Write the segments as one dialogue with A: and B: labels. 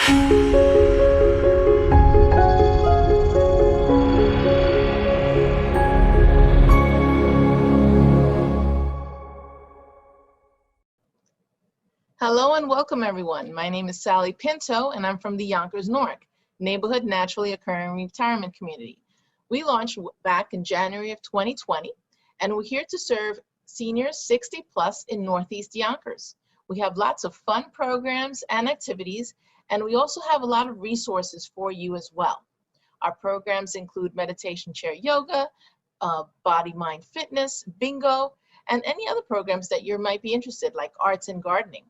A: Hello and welcome everyone. My name is Sally Pinto and I'm from the Yonkers Newark neighborhood naturally occurring retirement community. We launched back in January of 2020 and we're here to serve seniors 60 plus in Northeast Yonkers. We have lots of fun programs and activities, and we also have a lot of resources for you as well. Our programs include meditation chair yoga, body mind fitness, bingo, and any other programs that you might be interested, like arts and gardening.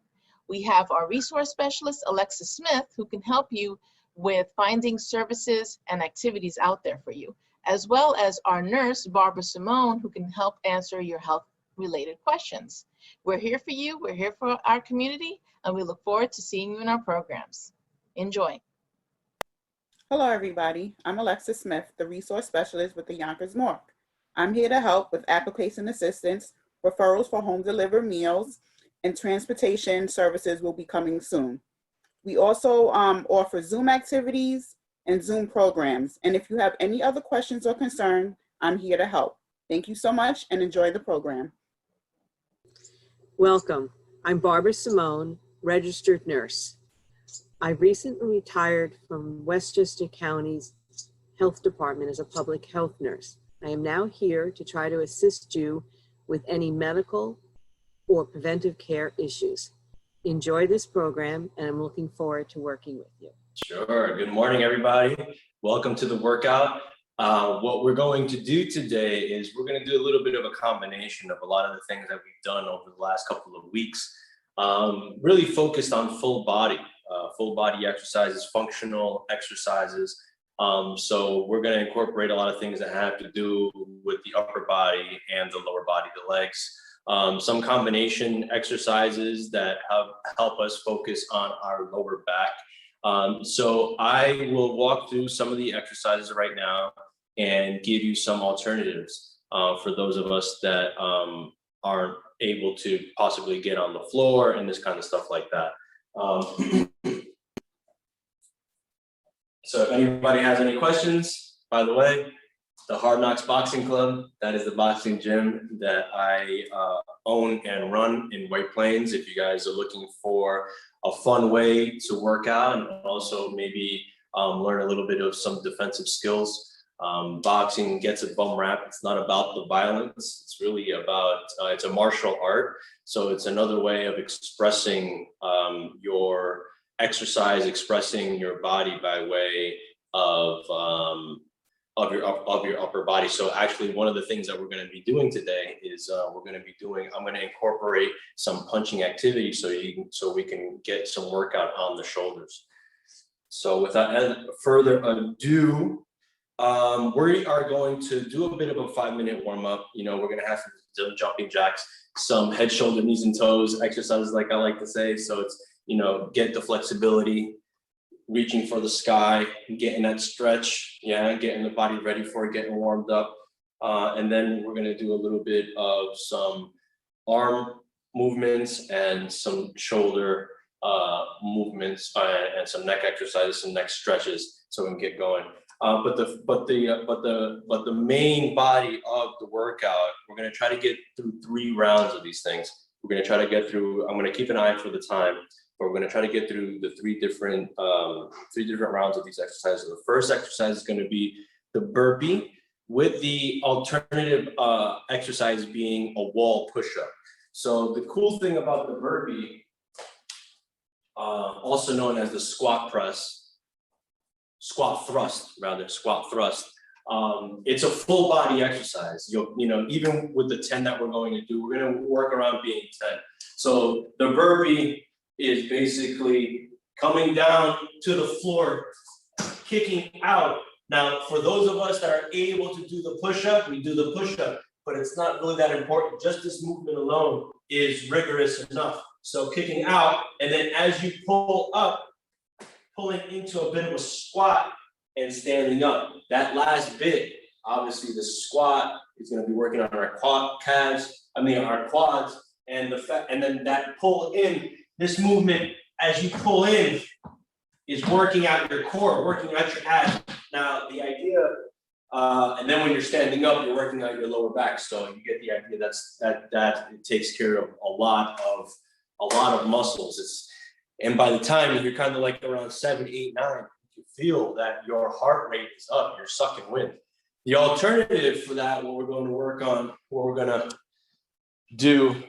A: We have our resource specialist, Alexa Smith, who can help you with finding services and activities out there for you, as well as our nurse, Barbara Simone, who can help answer your health-related questions. We're here for you, we're here for our community, and we look forward to seeing you in our programs. Enjoy.
B: Hello, everybody. I'm Alexa Smith, the resource specialist with the Yonkers Newark. I'm here to help with application assistance, referrals for home delivered meals, and transportation services will be coming soon. We also offer Zoom activities and Zoom programs. And if you have any other questions or concerns, I'm here to help. Thank you so much and enjoy the program.
C: Welcome. I'm Barbara Simone, registered nurse. I recently retired from Westchester County's Health Department as a public health nurse. I am now here to try to assist you with any medical or preventive care issues. Enjoy this program, and I'm looking forward to working with you.
D: Sure. Good morning, everybody. Welcome to the workout. What we're going to do today is we're going to do a little bit of a combination of a lot of the things that we've done over the last couple of weeks, really focused on full body exercises, functional exercises. So we're going to incorporate a lot of things that have to do with the upper body and the lower body, the legs. Some combination exercises that help us focus on our lower back. So I will walk through some of the exercises right now and give you some alternatives for those of us that aren't able to possibly get on the floor and this kind of stuff like that. So if anybody has any questions, by the way, the HardKnocks Boxing Club, that is the boxing gym that I own and run in White Plains. If you guys are looking for a fun way to work out and also maybe learn a little bit of some defensive skills. Boxing gets a bum rap. It's not about the violence. It's really about, it's a martial art. So it's another way of expressing your exercise, expressing your body by way of your upper body. So actually one of the things that we're going to be doing today is I'm going to incorporate some punching activity so we can get some workout on the shoulders. So without further ado, we are going to do a bit of a 5-minute warm up. We're going to have some jumping jacks, some head, shoulder, knees, and toes exercises, like I like to say. So it's, get the flexibility, reaching for the sky, getting that stretch, getting the body ready for it, getting warmed up. And then we're going to do a little bit of some arm movements and some shoulder movements and some neck exercises, some neck stretches, so we can get going. But the main body of the workout, we're going to try to get through 3 rounds of these things. We're going to try to get through. I'm going to keep an eye for the time. But we're going to try to get through the three different rounds of these exercises. The first exercise is going to be the burpee, with the alternative exercise being a wall push-up. So the cool thing about the burpee, also known as the squat thrust, it's a full body exercise. Even with the 10 that we're going to do, we're going to work around being 10. So the burpee is basically coming down to the floor, kicking out. Now, for those of us that are able to do the push-up, we do the push-up, but it's not really that important. Just this movement alone is rigorous enough. So kicking out, and then as you pull up, pulling into a bit of a squat and standing up. That last bit, obviously the squat is going to be working on our quads, and then that pull in. This movement, as you pull in, is working out your core, working out your abs. Now, the idea, and then when you're standing up, you're working out your lower back. So you get the idea that it takes care of a lot of muscles. And by the time you're kind of like around 7, 8, 9, you feel that your heart rate is up, you're sucking wind. The alternative for that, what we're going to work on, what we're going to do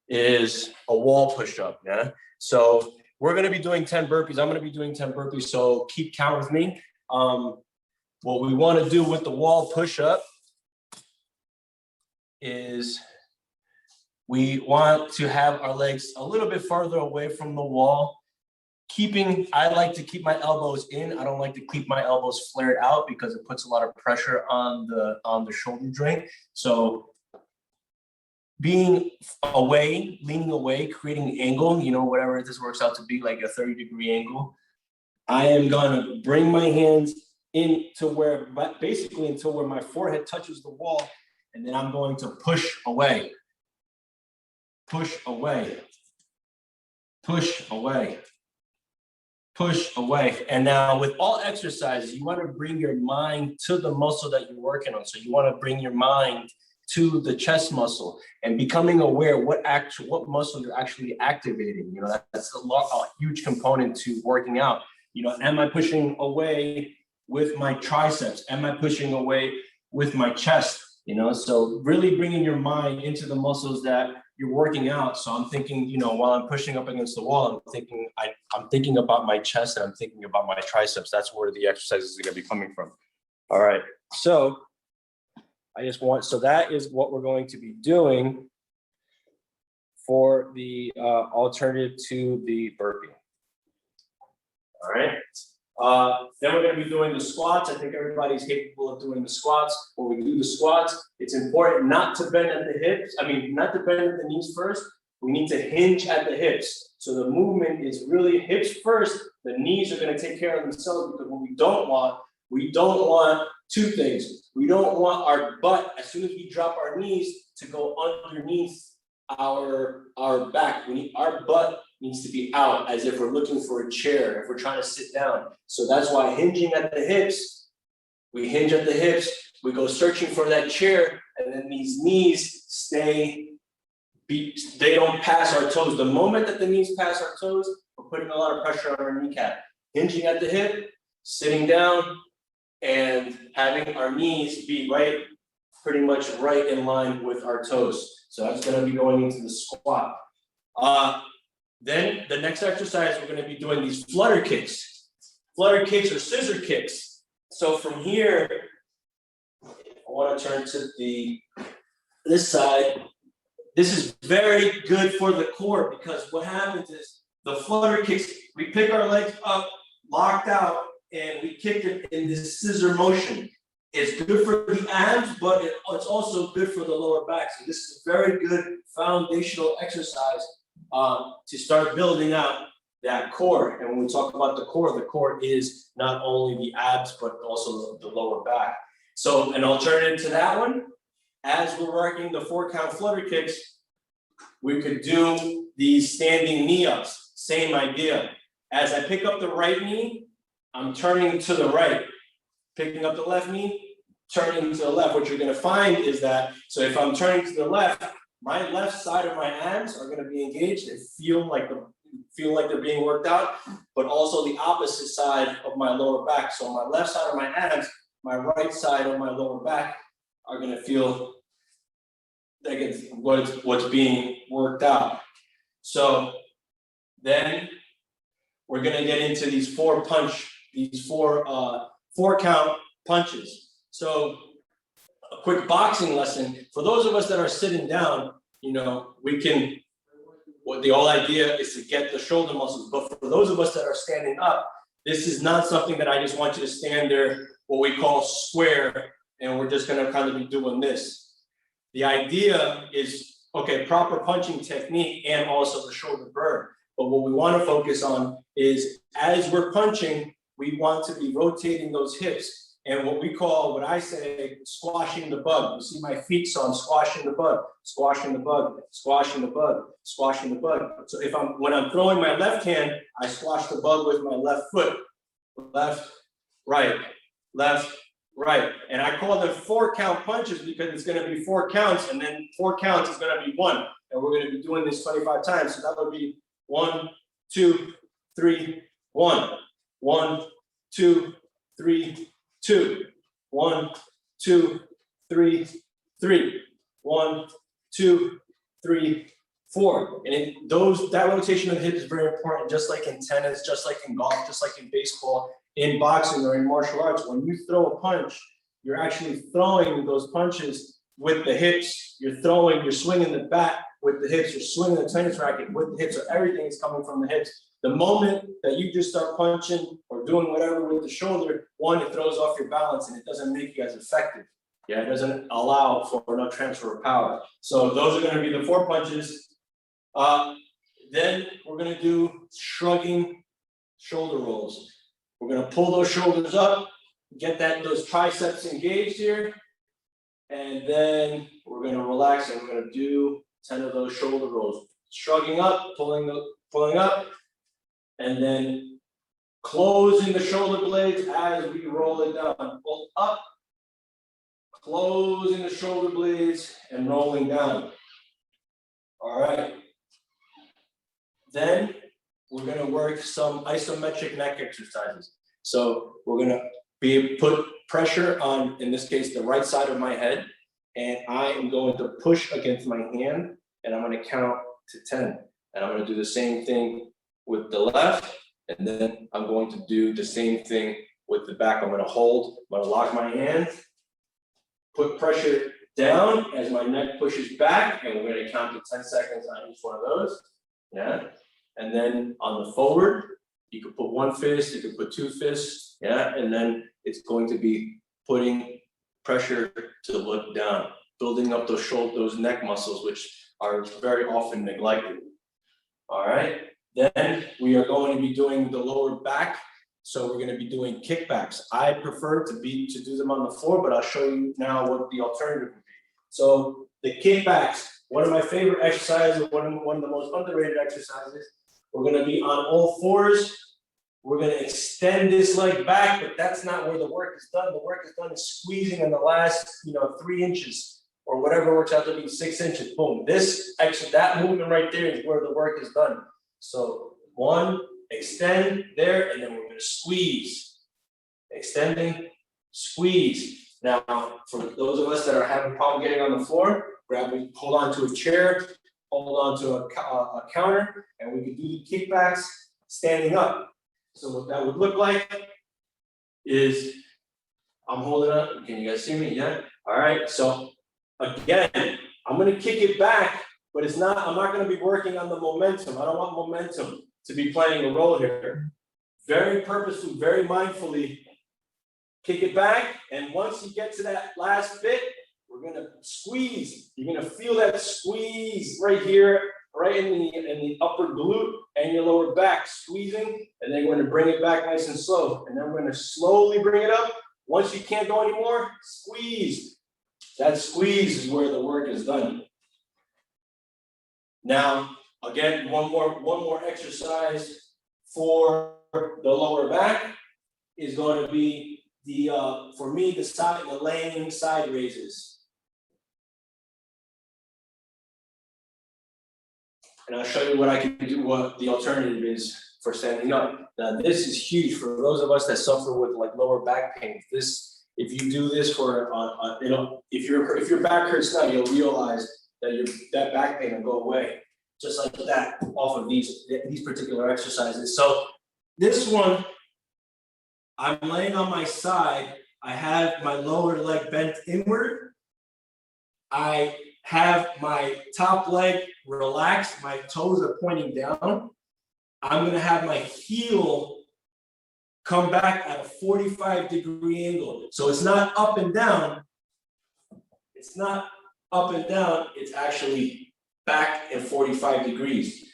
D: is a wall push-up, yeah? So we're going to be doing 10 burpees. I'm going to be doing 10 burpees, so keep count with me. What we want to do with the wall push-up is we want to have our legs a little bit farther away from the wall. I like to keep my elbows in. I don't like to keep my elbows flared out because it puts a lot of pressure on the shoulder joint. So being away, leaning away, creating an angle, whatever this works out to be, like a 30-degree angle. I am gonna bring my hands until where my forehead touches the wall, and then I'm going to push away, push away, push away, push away. And now with all exercises, you want to bring your mind to the muscle that you're working on. So you want to bring your mind to the chest muscle and becoming aware what muscle you're actually activating. That's a huge component to working out. Am I pushing away with my triceps? Am I pushing away with my chest? So really bringing your mind into the muscles that you're working out. So I'm thinking, while I'm pushing up against the wall, I'm thinking about my chest and I'm thinking about my triceps. That's where the exercises are going to be coming from. All right. So that is what we're going to be doing for the alternative to the burpee. All right. Then we're going to be doing the squats. I think everybody's capable of doing the squats. When we do the squats, it's important not to bend at the hips. Not to bend at the knees first. We need to hinge at the hips. So the movement is really hips first. The knees are going to take care of themselves, because what we don't want two things. We don't want our butt, as soon as we drop our knees, to go underneath our back. Our butt needs to be out, as if we're looking for a chair, if we're trying to sit down. So that's why hinging at the hips, we hinge at the hips, we go searching for that chair, and then these knees they don't pass our toes. The moment that the knees pass our toes, we're putting a lot of pressure on our kneecap. Hinging at the hip, sitting down, and having our knees be pretty much right in line with our toes. So that's going to be going into the squat. Then the next exercise, we're going to be doing these flutter kicks. Flutter kicks or scissor kicks. So from here, I want to turn to this side. This is very good for the core, because what happens is the flutter kicks, we pick our legs up, locked out, and we kick it in this scissor motion. It's good for the abs, but it's also good for the lower back. So this is a very good foundational exercise to start building out that core. And when we talk about the core is not only the abs, but also the lower back. So an alternative to that one, as we're working the 4-count flutter kicks, we could do these standing knee ups. Same idea. As I pick up the right knee, I'm turning to the right. Picking up the left knee, turning to the left. What you're going to find is that, so if I'm turning to the left, my left side of my abs are going to be engaged and feel like they're being worked out, but also the opposite side of my lower back. So my left side of my abs, my right side of my lower back are going to feel like it's what's being worked out. So then we're going to get into these 4-count punches. So a quick boxing lesson for those of us that are sitting down. The whole idea is to get the shoulder muscles. But for those of us that are standing up, this is not something that I just want you to stand there, what we call square, and we're just going to kind of be doing this. The idea is, proper punching technique and also the shoulder burn. But what we want to focus on is, as we're punching, we want to be rotating those hips and what I say, squashing the bug. You see my feet, so I'm squashing the bug, squashing the bug, squashing the bug, squashing the bug. So when I'm throwing my left hand, I squash the bug with my left foot. Left, right, left, right. And I call them 4-count punches because it's gonna be 4 counts, and then 4 counts is gonna be 1. And we're gonna be doing this 25 times. So that would be 1, 2, 3, 1. 1, 2, 3, 2. 1, 2, 3, 3. 1, 2, 3, 4. And that rotation of the hip is very important, just like in tennis, just like in golf, just like in baseball, in boxing or in martial arts. When you throw a punch, you're actually throwing those punches with the hips. You're swinging the bat with the hips. You're swinging the tennis racket with the hips. So everything is coming from the hips. The moment that you just start punching or doing whatever with the shoulder, one, it throws off your balance and it doesn't make you as effective. Yeah, it doesn't allow for enough transfer of power. So those are going to be the 4 punches. Then we're going to do shrugging shoulder rolls. We're going to pull those shoulders up, get those triceps engaged here, and then we're going to relax and we're going to do 10 of those shoulder rolls. Shrugging up, pulling up, and then closing the shoulder blades as we roll it down. Pull up, closing the shoulder blades and rolling down. All right. Then we're going to work some isometric neck exercises. So we're going to put pressure on, in this case, the right side of my head, and I am going to push against my hand, and I'm going to count to 10. And I'm going to do the same thing with the left, and then I'm going to do the same thing with the back. I'm going to hold, I'm going to lock my hand, put pressure down as my neck pushes back, and we're going to count to 10 seconds on each one of those. Yeah. And then on the forward, you could put 1 fist, you could put 2 fists, yeah, and then it's going to be putting pressure to look down, building up those neck muscles, which are very often neglected. All right, then we are going to be doing the lower back, so we're going to be doing kickbacks. I prefer to do them on the floor, but I'll show you now what the alternative would be. So the kickbacks, one of my favorite exercises, one of the most underrated exercises. We're going to be on all 4s. We're going to extend this leg back, but that's not where the work is done. The work is done is squeezing in the last, 3 inches or whatever works out to be 6 inches. Boom. That movement right there is where the work is done. So 1, extend there, and then we're going to squeeze. Extending, squeeze. Now, for those of us that are having problem getting on the floor, hold on to a chair, hold on to a counter, and we can do the kickbacks standing up. So what that would look like is I'm holding up. Can you guys see me? Yeah. All right. So again, I'm going to kick it back, but I'm not going to be working on the momentum. I don't want momentum to be playing a role here. Very purposefully, very mindfully, kick it back. And once you get to that last bit, we're going to squeeze. You're going to feel that squeeze right here, right in the upper glute and your lower back, squeezing, and then we're going to bring it back nice and slow. And then we're going to slowly bring it up. Once you can't go anymore, squeeze. That squeeze is where the work is done. Now, again, one more exercise for the lower back is going to be for me, the laying side raises. And I'll show you what I can do, what the alternative is for standing up. Now, this is huge for those of us that suffer with like lower back pain. If you do this for, if your back hurts now, you'll realize that that back pain will go away just like that off of these particular exercises. So this one, I'm laying on my side. I have my lower leg bent inward. I have my top leg relaxed. My toes are pointing down. I'm going to have my heel come back at a 45-degree angle. So it's not up and down. It's not up and down. It's actually back at 45 degrees.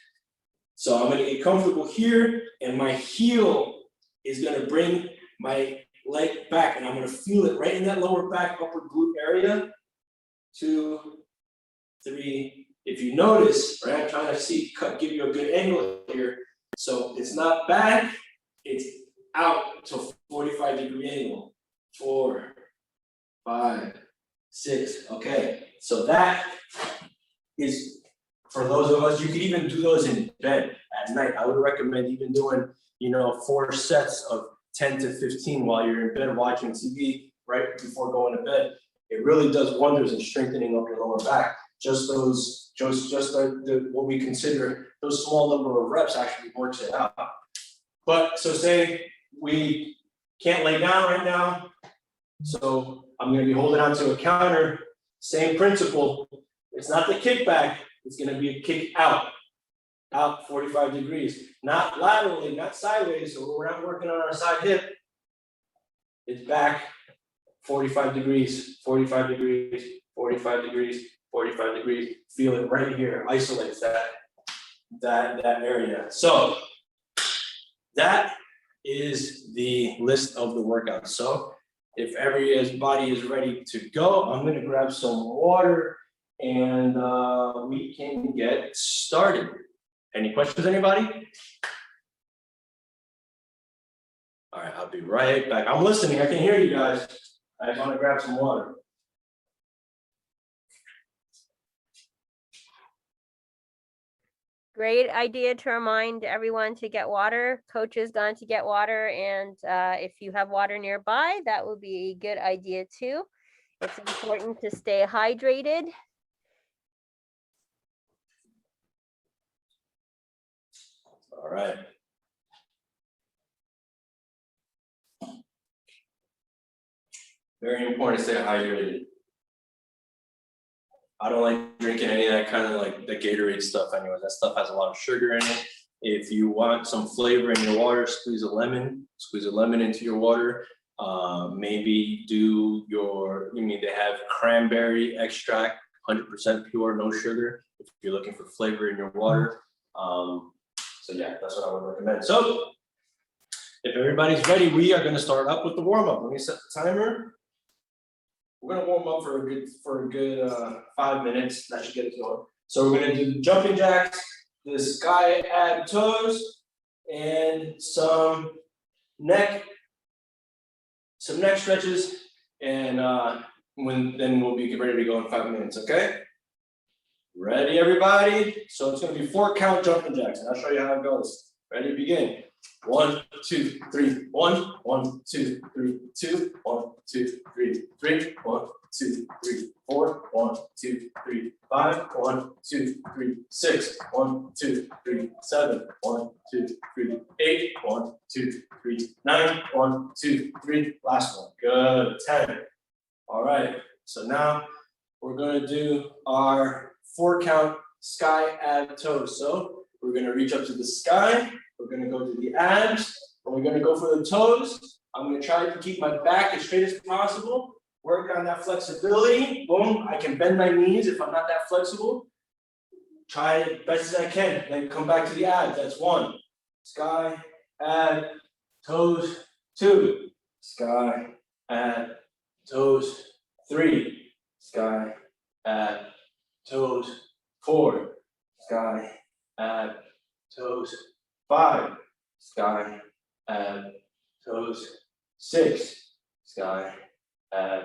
D: So I'm going to get comfortable here, and my heel is going to bring my leg back, and I'm gonna feel it right in that lower back, upper glute area. 2, 3. If you notice, right, I'm trying to give you a good angle here. So it's not back, it's out to 45-degree angle. 4, 5, 6. Okay, so that is for those of us. You could even do those in bed at night. I would recommend even doing, 4 sets of 10 to 15 while you're in bed watching TV right before going to bed. It really does wonders in strengthening up your lower back. Just what we consider those small number of reps actually works it out. But so say we can't lay down right now, so I'm going to be holding on to a counter. Same principle. It's not the kickback. It's going to be a kick out 45 degrees, not laterally, not sideways. So we're not working on our side hip. It's back 45 degrees, 45 degrees, 45 degrees, 45 degrees. Feel it right here. Isolates that area. So that is the list of the workouts. So if everybody is ready to go, I'm going to grab some water and we can get started. Any questions, anybody? All right, I'll be right back. I'm listening. I can hear you guys. I just want to grab some water.
E: Great idea to remind everyone to get water. Coach is going to get water, and if you have water nearby, that would be a good idea too. It's important to stay hydrated.
D: All right. Very important to stay hydrated. I don't like drinking any of that kind of like the Gatorade stuff anyway. That stuff has a lot of sugar in it. If you want some flavor in your water, squeeze a lemon into your water. Maybe they have cranberry extract, 100% pure, no sugar, if you're looking for flavor in your water. So yeah, that's what I would recommend. So if everybody's ready, we are gonna start up with the warm-up. Let me set the timer. We're gonna warm up for a good 5 minutes. That should get us going. So we're gonna do the jumping jacks, the sky ab toes, and some neck stretches, and then we'll be ready to go in 5 minutes. Okay? Ready, everybody? So it's gonna be 4 count jumping jacks, and I'll show you how it goes. Ready? Begin. 1, 2, 3, 1, 1, 2, 3, 2, 1, 2, 3, 3, 1, 2, 3, 4, 1, 2, 3, 5, 1, 2, 3, 6, 1, 2, 3, 7, 1, 2, 3, 8, 1, 2, 3, 9, 1, 2, 3. Last one. Good. 10. All right. So now we're gonna do our 4 count sky ab toes. So we're gonna reach up to the sky. We're gonna go to the abs, and we're gonna go for the toes. I'm gonna try to keep my back as straight as possible. Work on that flexibility. Boom, I can bend my knees if I'm not that flexible. Try it best as I can. Then come back to the abs. That's 1. Sky, ab, toes, 2. Sky, ab, toes, 3. Sky, ab, toes, 4. Sky, ab, toes, 5. Sky, ab, toes, 6. Sky, ab,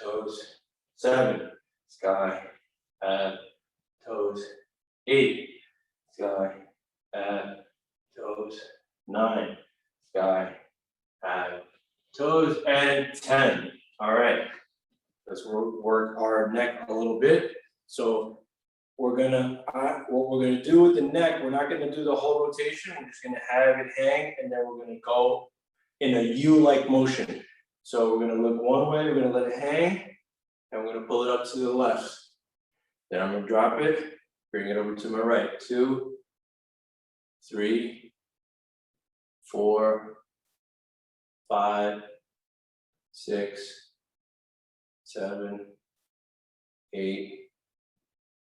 D: toes, 7. Sky, ab, toes, 8. Sky, ab, toes, 9. Sky, ab, toes, and 10. All right. Let's work our neck a little bit. So what we're gonna do with the neck, we're not gonna do the whole rotation. We're just gonna have it hang, and then we're gonna go in a U-like motion. So we're gonna look one way, we're gonna let it hang, and we're gonna pull it up to the left. Then I'm gonna drop it, bring it over to my right. 2, 3, 4, 5, 6, 7, 8,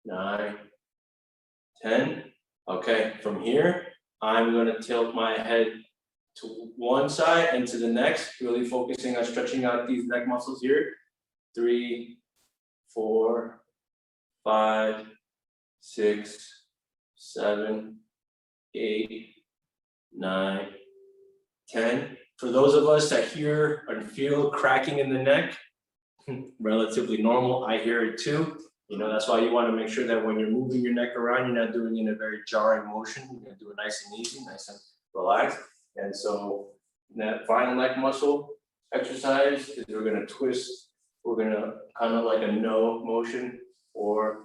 D: 9, 10. Okay, from here, I'm gonna tilt my head to one side and to the next, really focusing on stretching out these neck muscles here. 3, 4, 5, 6, 7, 8, 9, 10. For those of us that hear and feel cracking in the neck, relatively normal. I hear it too. You know, that's why you want to make sure that when you're moving your neck around, you're not doing it in a very jarring motion. You're going to do it nice and easy, nice and relaxed. And so that final neck muscle exercise is we're going to twist. We're going to kind of like a no motion. 4,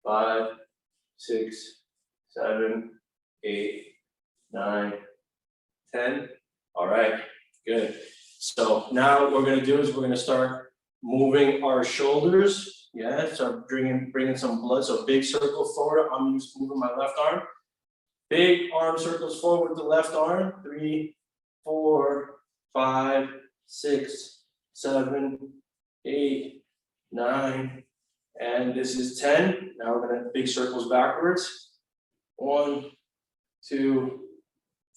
D: 5, 6, 7, 8, 9, 10. All right, good. So now what we're going to do is we're going to start moving our shoulders. Yeah, start bringing some blood. So big circle forward. I'm just moving my left arm. Big arm circles forward with the left arm. 3, 4, 5, 6, 7, 8, 9, and this is 10. Now we're gonna big circles backwards. 1, 2,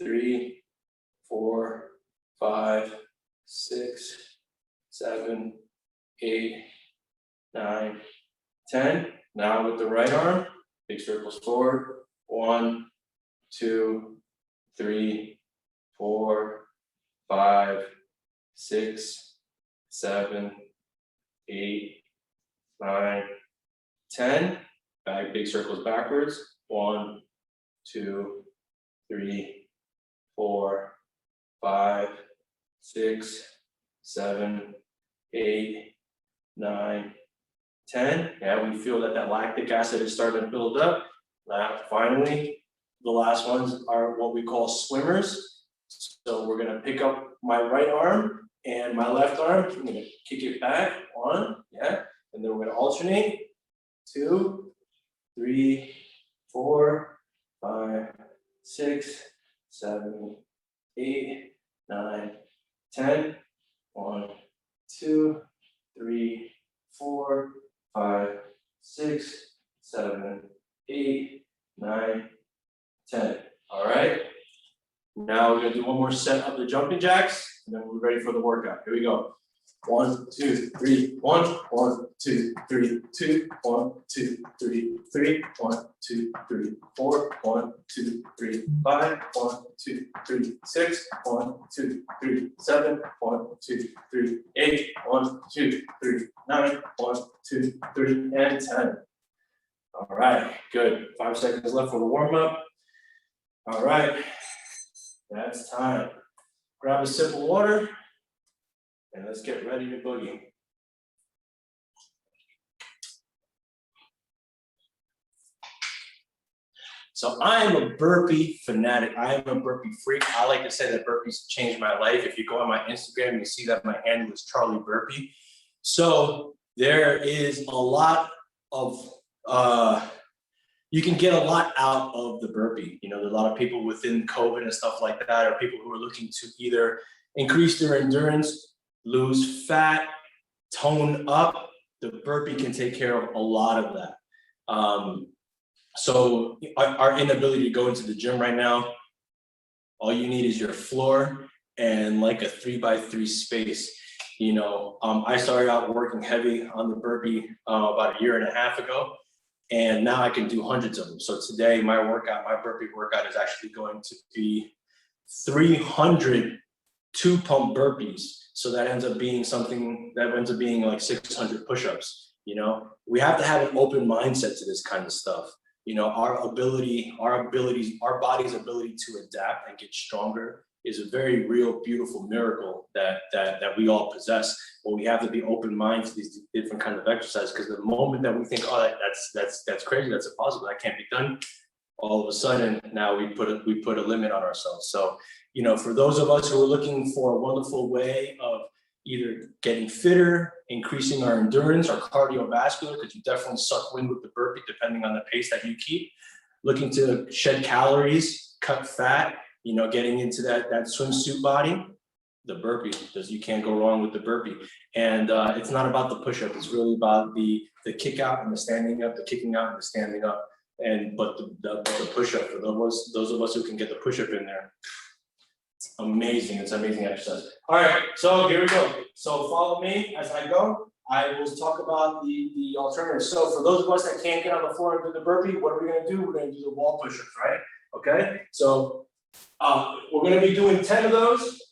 D: 3, 4, 5, 6, 7, 8, 9, 10. Now with the right arm, big circles forward. 1, 2, 3, 4, 5, 6, 7, 8, 9, 10. Back, big circles backwards. 1, 2, 3, 4, 5, 6, 7, 8, 9, 10. Yeah, we feel that lactic acid is starting to build up. Now, finally, the last ones are what we call swimmers. So we're gonna pick up my right arm and my left arm. I'm gonna kick it back. 1, yeah, and then we're gonna alternate. 2, 3, 4, 5, 6, 7, 8, 9, 10. 1, 2, 3, 4, 5, 6, 7, 8, 9, 10. All right. Now we're gonna do one more set of the jumping jacks, and then we're ready for the workout. Here we go. 1, 2, 3, 1, 1, 2, 3, 2, 1, 2, 3, 3, 1, 2, 3, 4, 1, 2, 3, 5, 1, 2, 3, 6, 1, 2, 3, 7, 1, 2, 3, 8, 1, 2, 3, 9, 1, 2, 3, and 10. All right, good. 5 seconds left for the warm up. All right, that's time. Grab a sip of water. And let's get ready to boogie. So I am a burpee fanatic. I am a burpee freak. I like to say that burpees changed my life. If you go on my Instagram, you see that my handle is Charlie Burpee. So there is a lot of, you can get a lot out of the burpee. You know, there's a lot of people within COVID and stuff like that, or people who are looking to either increase their endurance, lose fat, tone up. The burpee can take care of a lot of that. So our inability to go into the gym right now, all you need is your floor and like a 3x3 space. You know, I started out working heavy on the burpee about 1.5 years ago, and now I can do hundreds of them. So today my burpee workout is actually going to be 300 2-pump burpees. So that ends up being like 600 push-ups. You know, we have to have an open mindset to this kind of stuff. You know, our body's ability to adapt and get stronger is a very real, beautiful miracle that we all possess. But we have to be open-minded to these different kinds of exercises, because the moment that we think, oh, that's crazy, that's impossible, that can't be done, all of a sudden now we put a limit on ourselves. So, you know, for those of us who are looking for a wonderful way of either getting fitter, increasing our endurance, our cardiovascular, because you definitely suck wind with the burpee depending on the pace that you keep, looking to shed calories, cut fat, you know, getting into that swimsuit body, the burpee, because you can't go wrong with the burpee. And it's not about the push-up, it's really about the kick out and the standing up, the kicking out and the standing up. But the push-up, for those of us who can get the push-up in there, amazing. It's an amazing exercise. All right, so here we go. So follow me as I go. I will talk about the alternatives. So for those of us that can't get on the floor and do the burpee, what are we gonna do? We're gonna do the wall push-ups, right? Okay, so we're gonna be doing 10 of those,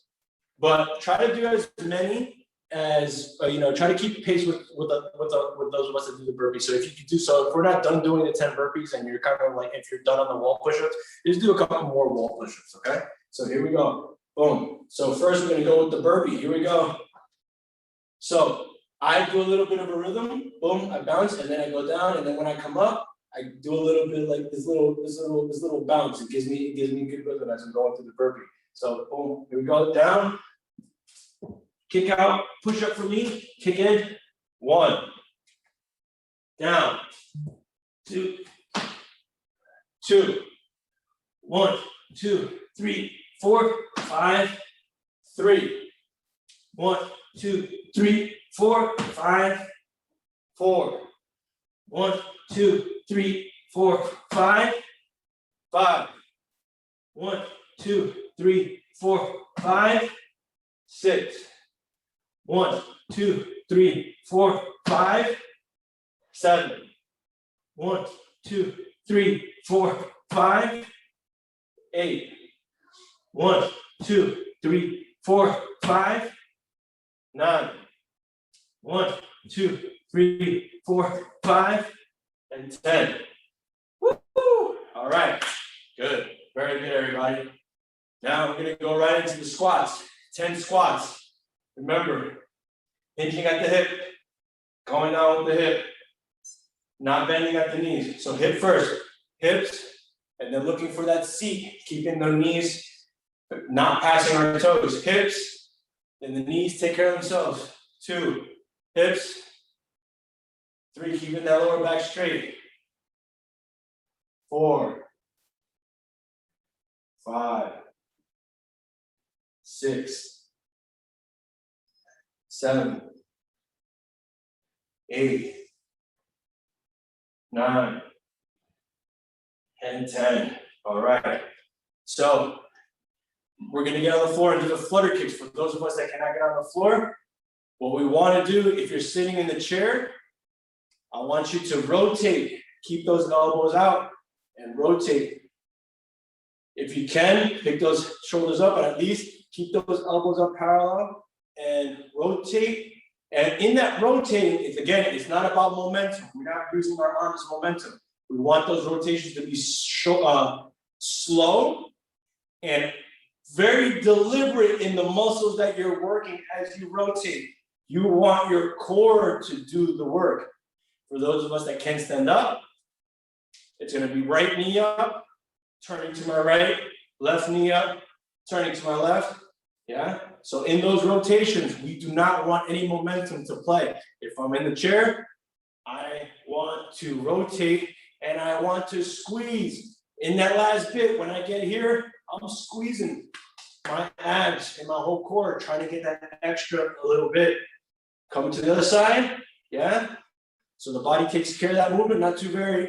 D: but try to do as many as, try to keep pace with those of us that do the burpee. So if you could do so, if we're not done doing the 10 burpees and you're kind of like, if you're done on the wall push-ups, just do a couple more wall push-ups, okay? So here we go, boom. So first we're gonna go with the burpee, here we go. So I do a little bit of a rhythm, boom, I bounce, and then I go down, and then when I come up, I do a little bit like this little bounce. It gives me good rhythm as I'm going through the burpee. So boom, here we go, down, kick out, push up for me, kick in, 1, down, 2, 1, 2, 3, 4, 5, 3, 1, 2, 3, 4, 5, 4, 1, 2, 3, 4, 5, 5, 1, 2, 3, 4, 5, 6, 1, 2, 3, 4, 5, 7, 1, 2, 3, 4, 5, 8, 1, 2, 3, 4, 5, 9, 1, 2, 3, 4, 5, and 10. Woo! All right, good, very good, everybody. Now we're gonna go right into the squats. 10 squats. Remember, hinging at the hip, going down with the hip, not bending at the knees. So hip first, hips, and then looking for that seat, keeping the knees, not passing our toes. Hips, and the knees take care of themselves. 2, hips. 3, keeping that lower back straight. 4, 5, 6, 7, 8, 9, and 10. All right. So we're gonna get on the floor and do the flutter kicks. For those of us that cannot get on the floor, what we want to do, if you're sitting in the chair, I want you to rotate. Keep those elbows out and rotate. If you can, pick those shoulders up, but at least keep those elbows up parallel and rotate. And in that rotating, it's not about momentum. We're not using our arms as momentum. We want those rotations to be slow and very deliberate in the muscles that you're working as you rotate. You want your core to do the work. For those of us that can stand up, it's gonna be right knee up, turning to my right, left knee up, turning to my left, yeah? So in those rotations, we do not want any momentum to play. If I'm in the chair, I want to rotate and I want to squeeze. In that last bit, when I get here, I'm squeezing my abs and my whole core, trying to get that extra a little bit. Come to the other side, yeah? So the body takes care of that movement, not very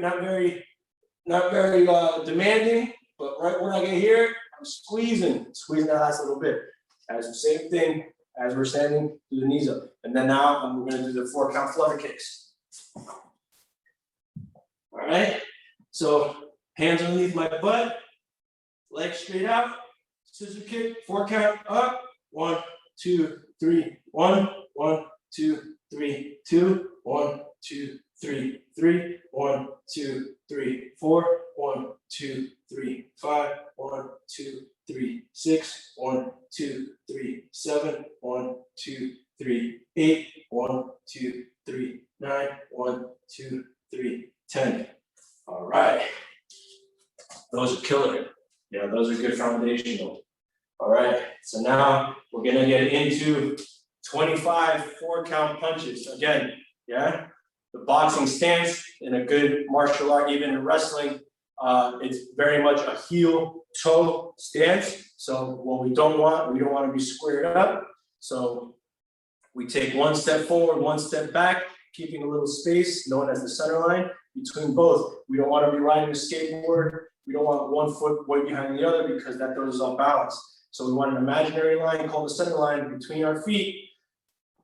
D: demanding, but right when I get here, I'm squeezing that last little bit. As the same thing as we're standing, do the knees up. And then now we're gonna do the 4 count flutter kicks. All right, so hands underneath my butt, legs straight out, scissor kick, 4 count up, 1, 2, 3, 1, 1, 2, 3, 2, 1, 2, 3, 3, 1, 2, 3, 4, 1, 2, 3, 5, 1, 2, 3, 6, 1, 2, 3, 7, 1, 2, 3, 8, 1, 2, 3, 9, 1, 2, 3, 10. All right. Those are killer. Yeah, those are good foundational. All right. So now we're gonna get into 25 4 count punches. Again, yeah. The boxing stance in a good martial art, even in wrestling, it's very much a heel-toe stance. So what we don't want to be squared up. So we take 1 step forward, 1 step back, keeping a little space known as the center line between both. We don't want to be riding a skateboard. We don't want one foot way behind the other because that throws us off balance. So we want an imaginary line called the center line between our feet.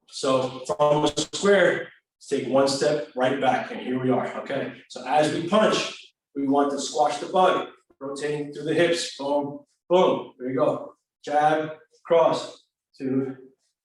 D: So from a square, let's take one step right back, and here we are, okay? So as we punch, we want to squash the bug, rotating through the hips, boom, boom, there you go. Jab, cross, 2,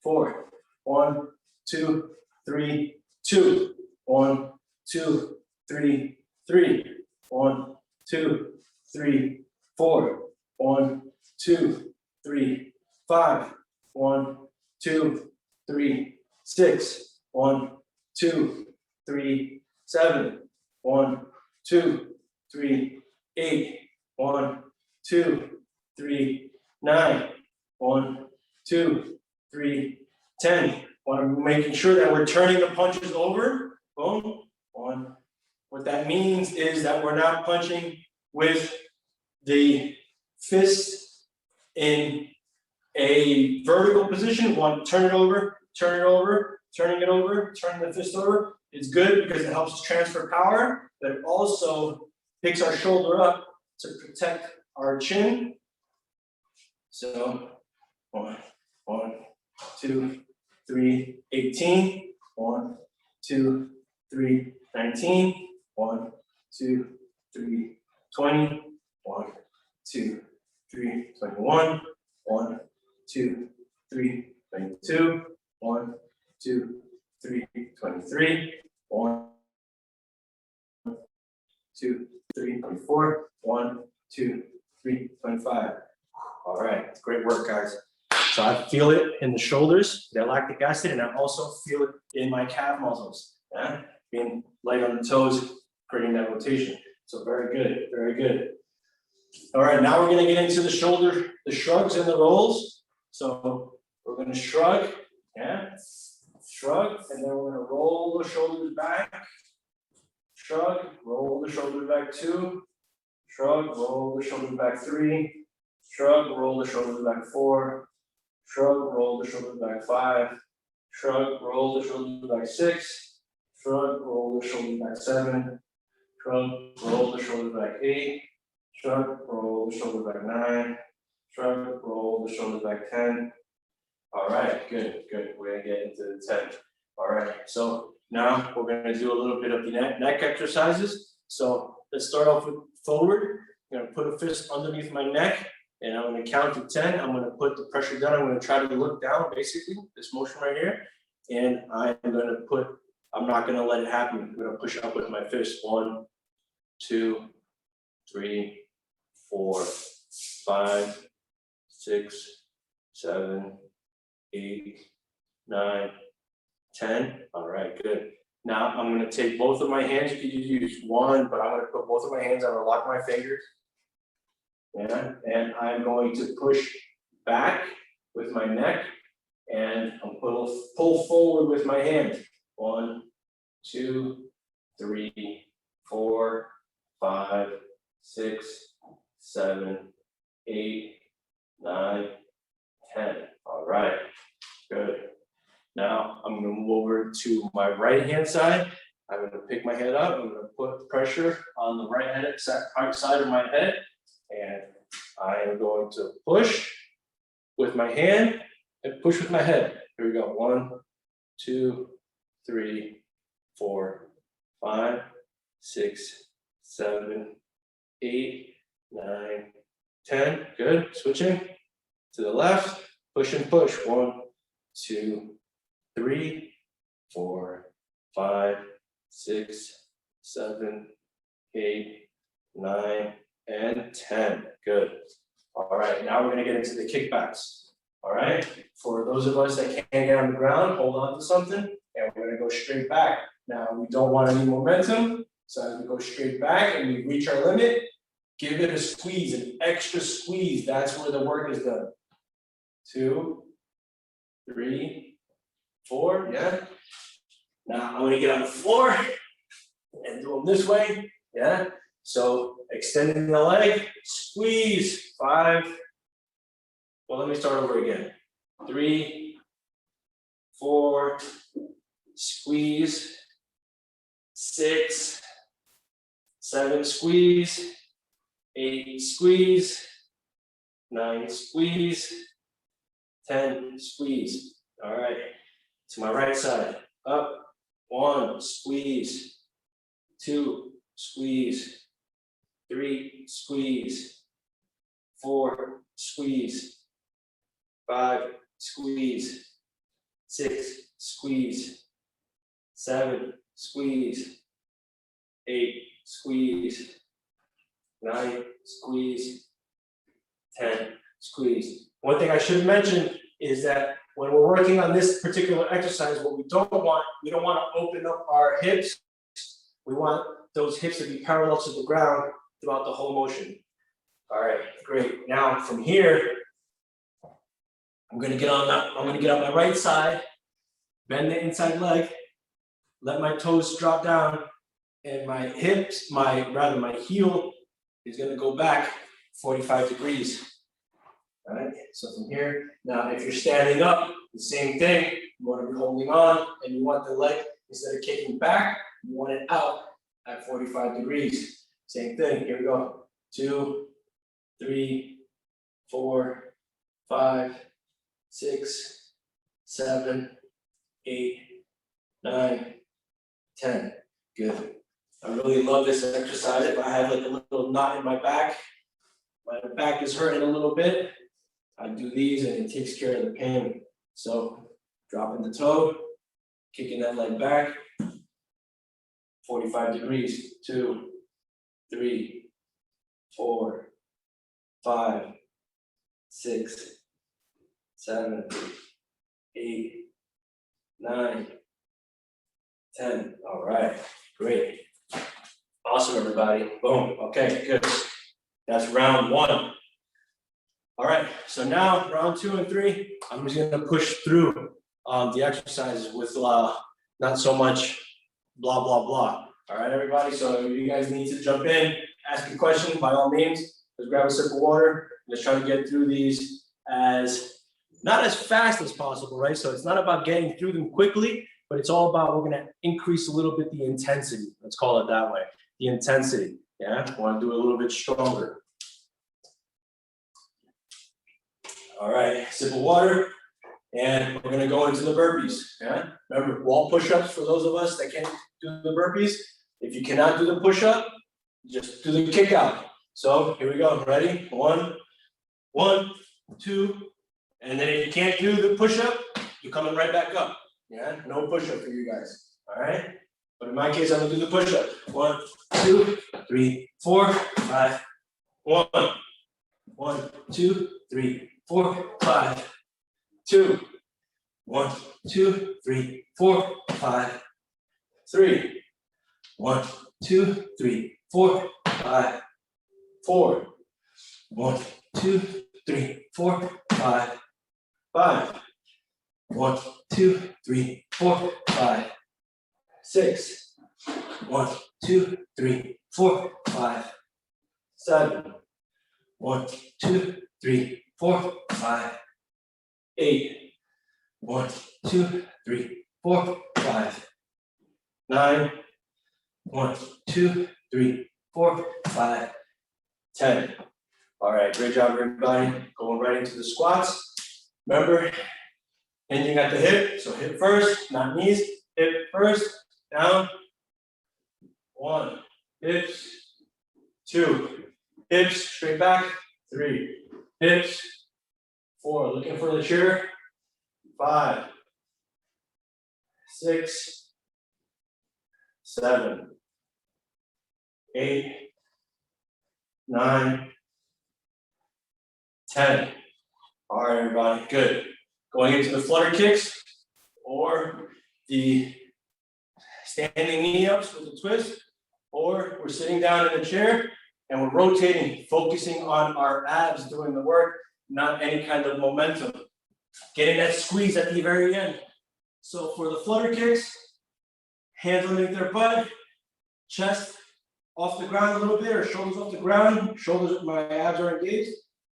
D: 4, 1, 2, 3, 2, 1, 2, 3, 3, 1, 2, 3, 4, 1, 2, 3, 5, 1, 2, 3, 6, 1, 2, 3, 7, 1, 2, 3, 8, 1, 2, 3, 9, 1, 2, 3, 10. We're making sure that we're turning the punches over. Boom. 1. What that means is that we're not punching with the fist in a vertical position. We want to turn it over, turn it over, turning it over, turning the fist over. It's good because it helps us transfer power, but it also picks our shoulder up to protect our chin. So 1, 2, 3, 18. 1, 2, 3, 19. 1, 2, 3, 20. 1, 2, 3, 21. 1, 2, 3, 22. 1, 2, 3, 23. 1, 2, 3, 24. 1, 2, 3, 25. All right, great work, guys. So I feel it in the shoulders, that lactic acid, and I also feel it in my calf muscles. Yeah? Being light on the toes, creating that rotation. So very good, very good. All right, now we're gonna get into the shoulder, the shrugs and the rolls. So we're gonna shrug, yeah, shrug, and then we're gonna roll the shoulders back. Shrug, roll the shoulders back 2. Shrug, roll the shoulders back 3. Shrug, roll the shoulders back 4. Shrug, roll the shoulders back 5. Shrug, roll the shoulders back 6. Shrug, roll the shoulders back 7. Shrug, roll the shoulders back 8. Shrug, roll the shoulders back 9. Shrug, roll the shoulders back 10. All right, good, good. We're gonna get into the 10. All right, so now we're gonna do a little bit of the neck exercises. So let's start off with forward. I'm gonna put a fist underneath my neck, and I'm gonna count to 10. I'm gonna put the pressure down. I'm gonna try to look down, basically, this motion right here. And I'm gonna put, I'm not gonna let it happen. I'm gonna push up with my fist. 1, 2, 3, 4, 5, 6, 7, 8, 9, 10. All right, good. Now I'm gonna take both of my hands. You could use one, but I'm gonna put both of my hands. I'm gonna lock my fingers. Yeah, and I'm going to push back with my neck, and I'm pull forward with my hand. 1, 2, 3, 4, 5, 6, 7, 8, 9, 10. All right, good. Now I'm gonna move over to my right hand side. I'm gonna pick my head up. I'm gonna put pressure on the right side of my head. And I am going to push with my hand and push with my head. Here we go. 1, 2, 3, 4, 5, 6, 7, 8, 9, 10. Good. Switching to the left. Push and push. 1, 2, 3, 4, 5, 6, 7, 8, 9, and 10. Good. All right, now we're gonna get into the kickbacks. All right, for those of us that can't get on the ground, hold on to something, and we're gonna go straight back. Now, we don't want any momentum, so as we go straight back and we reach our limit, give it a squeeze, an extra squeeze. That's where the work is done. 2, 3, 4, yeah. Now, I'm gonna get on the floor and do them this way, yeah. So extending the leg, squeeze, 5. Well, let me start over again. 3, 4, squeeze, 6, 7, squeeze, 8, squeeze, 9, squeeze, 10, squeeze. All right, to my right side, up, 1, squeeze, 2, squeeze, 3, squeeze, 4, squeeze, 5, squeeze, 6, squeeze, 7, squeeze, 8, squeeze, 9, squeeze, 10, squeeze. One thing I should mention is that when we're working on this particular exercise, what we don't want to open up our hips. We want those hips to be parallel to the ground throughout the whole motion. All right, great. Now from here, I'm gonna get on my right side, bend the inside leg, let my toes drop down, and my hips, my heel is gonna go back 45 degrees. All right, so from here, now if you're standing up, the same thing, you wanna be holding on, and you want the leg, instead of kicking back, you want it out at 45 degrees. Same thing, here we go. 2, 3, 4, 5, 6, 7, 8, 9, 10. Good. I really love this exercise. If I have like a little knot in my back is hurting a little bit, I do these and it takes care of the pain. So dropping the toe, kicking that leg back, 45 degrees, 2, 3, 4, 5, 6, 7, 8, 9, 10. All right, great. Awesome, everybody. Boom. Okay, good. That's round 1. All right, so now round 2 and 3, I'm just gonna push through the exercises with not so much blah, blah, blah. All right, everybody, so if you guys need to jump in, ask a question, by all means, let's grab a sip of water. Let's try to get through these not as fast as possible, right? So it's not about getting through them quickly, but it's all about, we're gonna increase a little bit the intensity. Let's call it that way, the intensity, yeah? I wanna do it a little bit stronger. All right, sip of water, and we're gonna go into the burpees, yeah? Remember, wall push-ups for those of us that can't do the burpees. If you cannot do the push-up, just do the kick out. So here we go, ready? 1, 2, and then if you can't do the push-up, you're coming right back up, yeah? No push-up for you guys, all right? But in my case, I'm gonna do the push-up. 1, 2, 3, 4, 5. 1, 2, 3, 4, 5. 2, 1, 2, 3, 4, 5. 3, 1, 2, 3, 4, 5. 4, 1, 2, 3, 4, 5. 5, 1, 2, 3, 4, 5. 6, 1, 2, 3, 4, 5. 7, 1, 2, 3, 4, 5. 8, 1, 2, 3, 4, 5. 9, 1, 2, 3, 4, 5. 10. All right, great job, everybody. Going right into the squats. Remember, hinging at the hip. So hip first, not knees. Hip first, down. 1, hips. 2, hips, straight back. 3, hips. 4, looking for the chair. 5, 6, 7, 8, 9, 10. All right, everybody, good. Going into the flutter kicks or the standing knee ups with a twist, or we're sitting down in a chair and we're rotating, focusing on our abs doing the work, not any kind of momentum. Getting that squeeze at the very end. So for the flutter kicks, hands underneath their butt, chest off the ground a little bit, or shoulders off the ground, shoulders, my abs are engaged,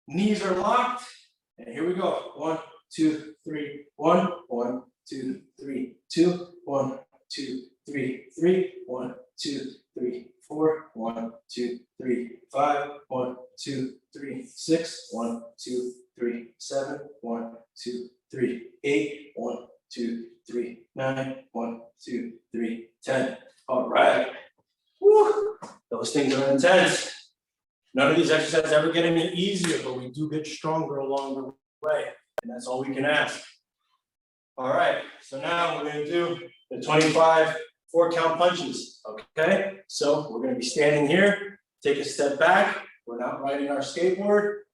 D: knees are locked, and here we go. 1, 2, 3, 1, 1, 2, 3, 2, 1, 2, 3, 3, 1, 2, 3, 4, 1, 2, 3, 5, 1, 2, 3, 6, 1, 2, 3, 8, 1, 2, 3, 9, 1, 2, 3, 10. All right. Woo. Those things are intense. None of these exercises ever get any easier, but we do get stronger along the way, and that's all we can ask. All right, so now we're gonna do the 25 4-count punches, okay? So we're gonna be standing here, take a step back. We're not riding our skateboard,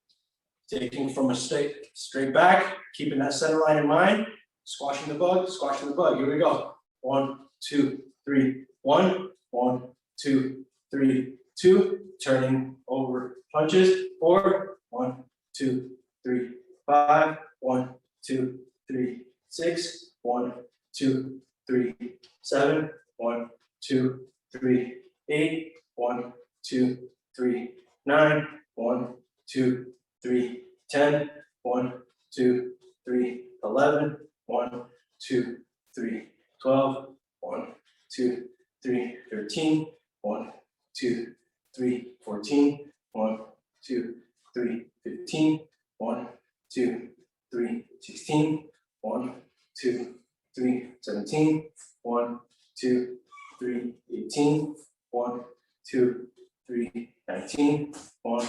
D: taking from a straight back, keeping that center line in mind, squashing the bug, Here we go. 1, 2, 3, 1, 1, 2, 3, 2, turning over punches. 4, 1, 2, 3, 5, 1, 2, 3, 6, 1, 2, 3, 7, 1, 2, 3, 8, 1, 2, 3, 9, 1, 2, 3, 10, 1, 2, 3, 11, 1, 2, 3, 12, 1, 2, 3, 13, 1, 2, 3, 14, 1, 2, 3, 15, 1, 2, 3, 16, 1, 2, 3, 17, 1, 2, 3, 18, 1, 2, 3, 19, 1,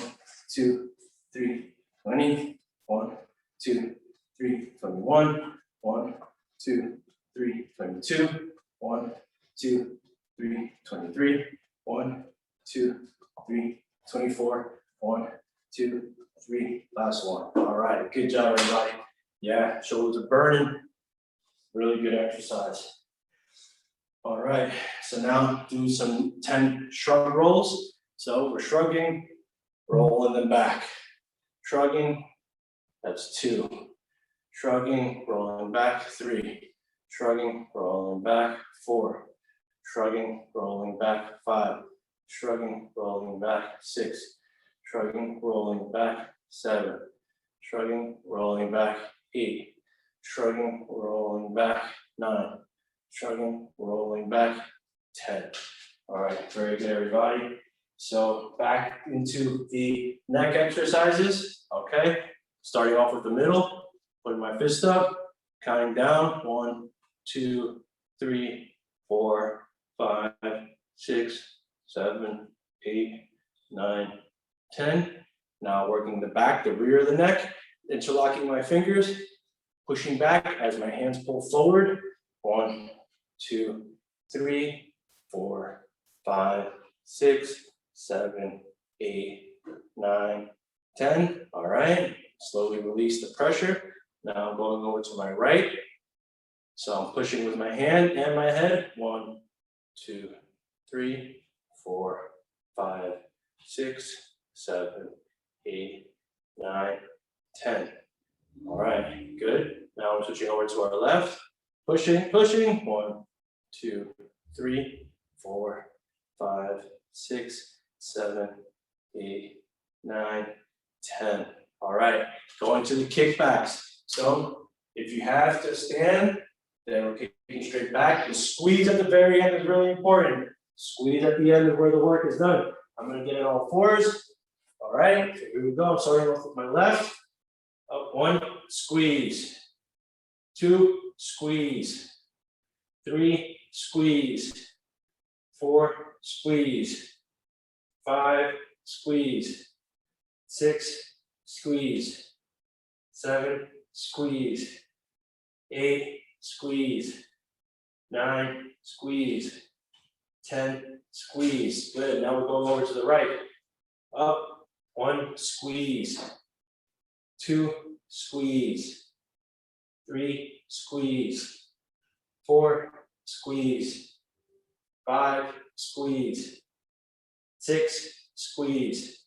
D: 2, 3, 20, 1, 2, 3, 21, 1, 2, 3, 22, 1, 2, 3, 23, 1, 2, 3, 24, 1, 2, 3, last one. All right, good job, everybody. Yeah, shoulders are burning. Really good exercise. All right, so now do some 10 shrug rolls. So we're shrugging, rolling them back. Shrugging, that's 2. Shrugging, rolling back, 3. Shrugging, rolling back, 4. Shrugging, rolling back, 5. Shrugging, rolling back, 6. Shrugging, rolling back, 7. Shrugging, rolling back, 8. Shrugging, rolling back, 9. Shrugging, rolling back, 10. All right, very good, everybody. So back into the neck exercises, okay? Starting off with the middle, putting my fist up, counting down, 1, 2, 3, 4, 5, 6, 7, 8, 9, 10. Now working the back, the rear of the neck, interlocking my fingers, pushing back as my hands pull forward. 1, 2, 3, 4, 5, 6, 7, 8, 9, 10. All right, slowly release the pressure. Now I'm going over to my right. So I'm pushing with my hand and my head. 1, 2, 3, 4, 5, 6, 7, 8, 9, 10. All right, good. Now I'm switching over to our left. Pushing. 1, 2, 3, 4, 5, 6, 7, 8, 9, 10. All right, going to the kickbacks. So if you have to stand, then we're kicking straight back. The squeeze at the very end is really important. Squeeze at the end of where the work is done. I'm gonna get it on 4s. All right, so here we go. I'm starting off with my left. Up 1, squeeze. 2, squeeze. 3, squeeze. 4, squeeze. 5, squeeze. 6, squeeze. 7, squeeze. 8, squeeze. 9, squeeze. 10, squeeze. Good. Now we're going over to the right. Up, 1, squeeze. 2, squeeze. 3, squeeze. 4, squeeze. 5, squeeze. 6, squeeze.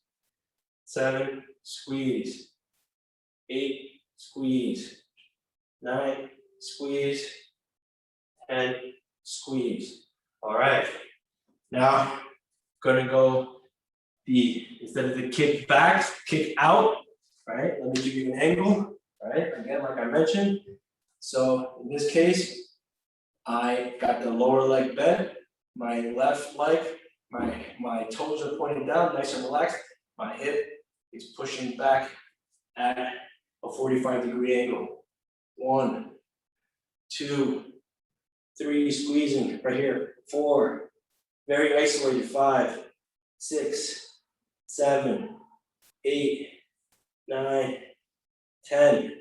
D: 7, squeeze. 8, squeeze. 9, squeeze. 10, squeeze. All right. Now, gonna go instead of the kick back, kick out, right? Let me give you an angle, right? Again, like I mentioned. So in this case, I got the lower leg bent, my left leg, my toes are pointing down, nice and relaxed. My hip is pushing back at a 45-degree angle. 1, 2, 3, squeezing right here, 4, very isolated, 5, 6, 7, 8, 9, 10.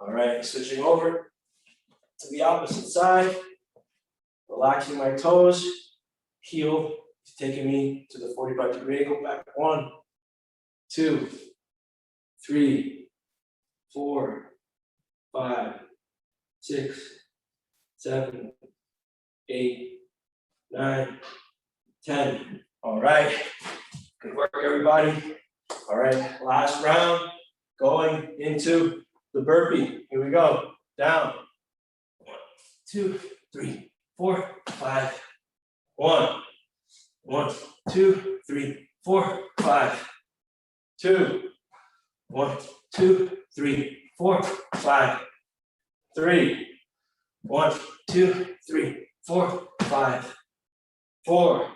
D: All right, switching over to the opposite side, relaxing my toes, heel is taking me to the 45-degree angle, back 1, 2, 3, 4, 5, 6, 7, 8, 9, 10. All right, good work, everybody. All right, last round, going into the burpee. Here we go, down. 1, 2, 3, 4, 5. 1, 1, 2, 3, 4, 5. 2, 1, 2, 3, 4, 5. 3, 1, 2, 3, 4, 5. 4,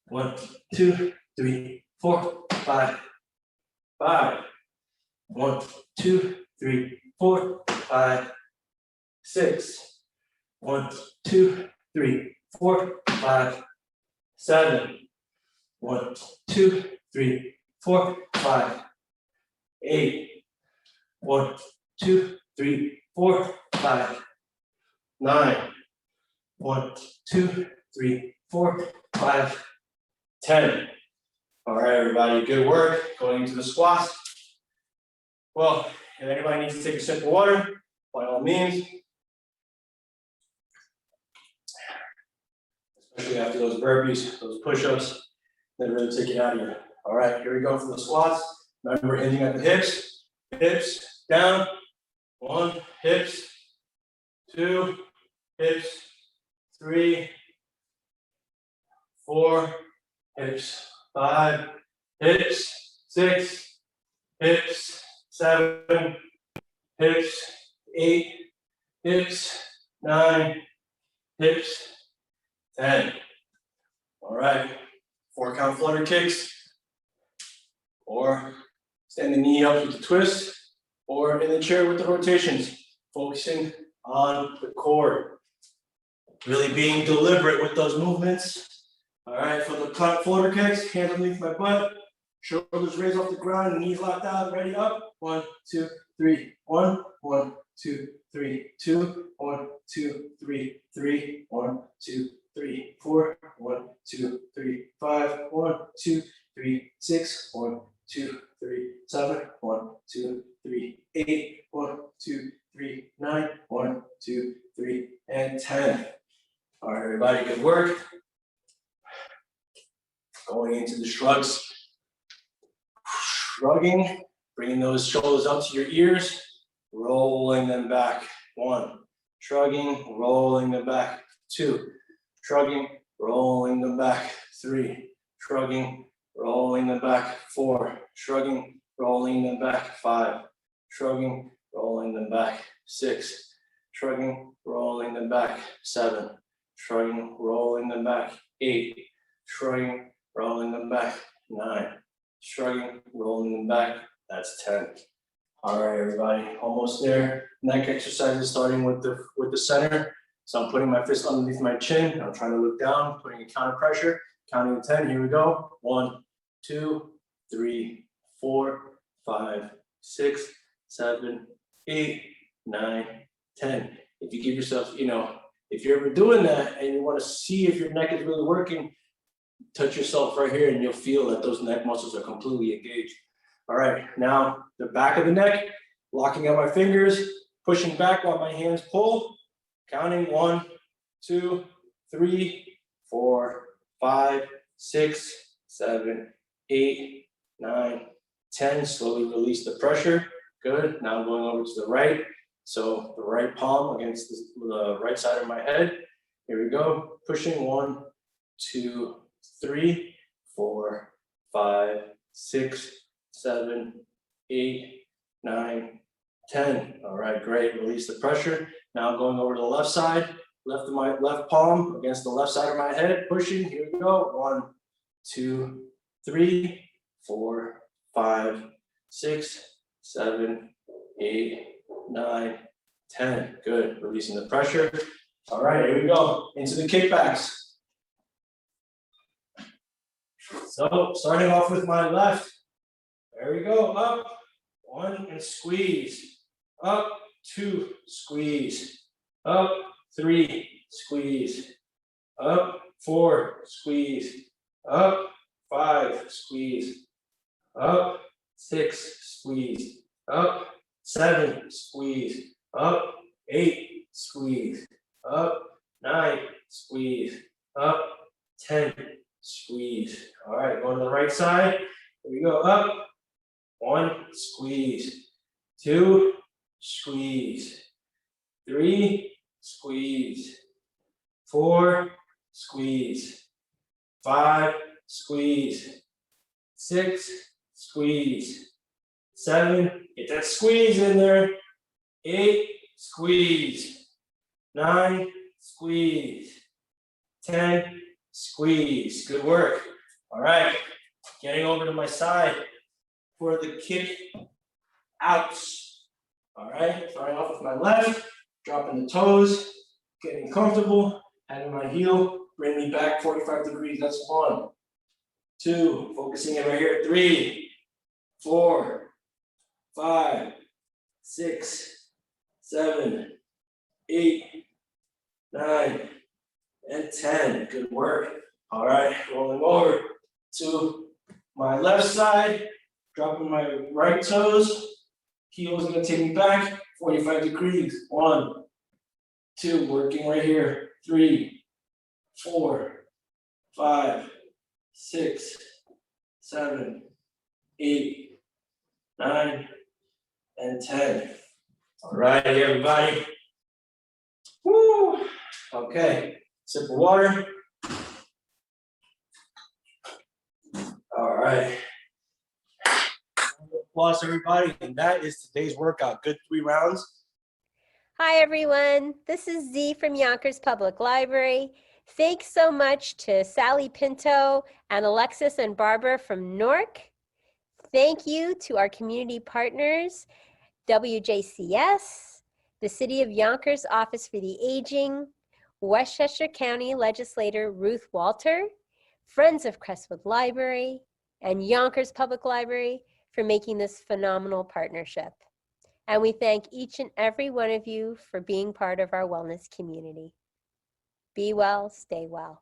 D: 1, 2, 3, 4, 5. 5, 1, 2, 3, 4, 5. 6, 1, 2, 3, 4, 5. 7, 1, 2, 3, 4, 5. 8, 1, 2, 3, 4, 5. 9, 1, 2, 3, 4, 5. 10. All right, everybody, good work. Going into the squats. Well, if anybody needs to take a sip of water, by all means. Especially after those burpees, those push-ups, they really take it out of you. All right, here we go for the squats. Remember, hinging at the hips, hips down. 1, hips, 2, hips, 3, 4, hips, 5, hips, 6, hips, 7, hips, 8, hips, 9, hips, 10. All right, 4-count flutter kicks, or stand the knee up with the twist, or in the chair with the rotations, focusing on the core. Really being deliberate with those movements. All right, for the flutter kicks, hands underneath my butt, shoulders raised off the ground, knees locked out, ready up. 1, 2, 3, 1, 1, 2, 3, 2, 1, 2, 3, 3, 1, 2, 3, 4, 1, 2, 3, 5, 1, 2, 3, 6, 1, 2, 3, 7, 1, 2, 3, 8, 1, 2, 3, 9, 1, 2, 3, and 10. All right, everybody, good work. Going into the shrugs. Shrugging, bringing those shoulders up to your ears, rolling them back. 1, shrugging, rolling them back. 2, shrugging, rolling them back. 3, shrugging, rolling them back. 4, shrugging, rolling them back. 5, shrugging, rolling them back. 6, shrugging, rolling them back. 7, shrugging, rolling them back. 8, shrugging, rolling them back. 9, shrugging, rolling them back. That's 10. All right, everybody, almost there. Neck exercises starting with the center. So I'm putting my fist underneath my chin. I'm trying to look down, putting a counter pressure, counting to 10. Here we go. 1, 2, 3, 4, 5, 6, 7, 8, 9, 10. If you give yourself, if you're ever doing that and you want to see if your neck is really working, touch yourself right here and you'll feel that those neck muscles are completely engaged. All right, now the back of the neck, locking up my fingers, pushing back while my hands pull, counting 1, 2, 3, 4, 5, 6, 7, 8, 9, 10. Slowly release the pressure. Good. Now I'm going over to the right. So the right palm against the right side of my head. Here we go. Pushing 1, 2, 3, 4, 5, 6, 7, 8, 9, 10. All right, great. Release the pressure. Now I'm going over to the left side, left palm against the left side of my head, pushing. Here we go. 1, 2, 3, 4, 5, 6, 7, 8, 9, 10. Good. Releasing the pressure. All right, here we go. Into the kickbacks. So starting off with my left. There we go. Up. 1 and squeeze. Up. 2. Squeeze. Up. 3. Squeeze. Up. 4. Squeeze. Up. 5. Squeeze. Up. 6. Squeeze. Up. 7. Squeeze. Up. 8. Squeeze. Up. 9. Squeeze. Up. 10. Squeeze. All right, going to the right side. Here we go. Up. 1. Squeeze. 2. Squeeze. 3. Squeeze. 4. Squeeze. 5. Squeeze. 6. Squeeze. 7. Get that squeeze in there. 8. Squeeze. 9. Squeeze. 10. Squeeze. Good work. All right. Getting over to my side for the kick outs. All right. Starting off with my left. Dropping the toes. Getting comfortable. Having my heel bring me back 45 degrees. That's 1. 2. Focusing it right here. 3. 4. 5. 6. 7. 8. 9. And 10. Good work. All right, rolling over to my left side, dropping my right toes. Heel is gonna take me back 45 degrees. 1, 2, working right here. 3, 4, 5, 6, 7, 8, 9, and 10. All right, everybody. Woo! Okay. Sip of water. All right. Applause, everybody. And that is today's workout. Good 3 rounds.
E: Hi, everyone. This is Z from Yonkers Public Library. Thanks so much to Sally Pinto and Alexis and Barbara from Newark. Thank you to our community partners, WJCS, the City of Yonkers Office for the Aging, Westchester County Legislator Ruth Walter, Friends of Crestwood Library, and Yonkers Public Library for making this phenomenal partnership. And we thank each and every one of you for being part of our wellness community. Be well, stay well.